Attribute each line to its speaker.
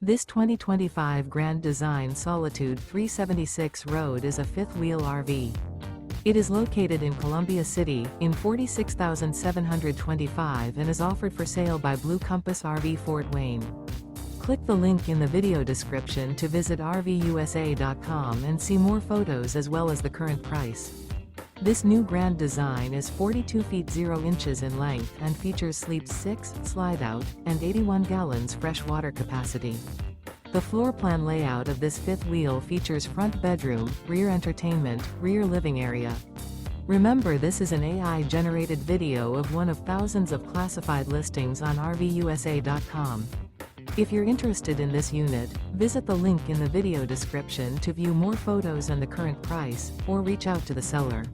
Speaker 1: This 2025 Grand Design Solitude 376 Road is a fifth-wheel RV. It is located in Columbia City, in 46,725 and is offered for sale by Blue Compass RV Fort Wayne. Click the link in the video description to visit RVUSA.com and see more photos as well as the current price. This new Grand Design is 42 feet 0 inches in length and features sleeps 6, slide-out, and 81 gallons fresh water capacity. The floor plan layout of this fifth wheel features front bedroom, rear entertainment, rear living area. Remember, this is an AI-generated video of one of thousands of classified listings on RVUSA.com. If you're interested in this unit, visit the link in the video description to view more photos and the current price, or reach out to the seller.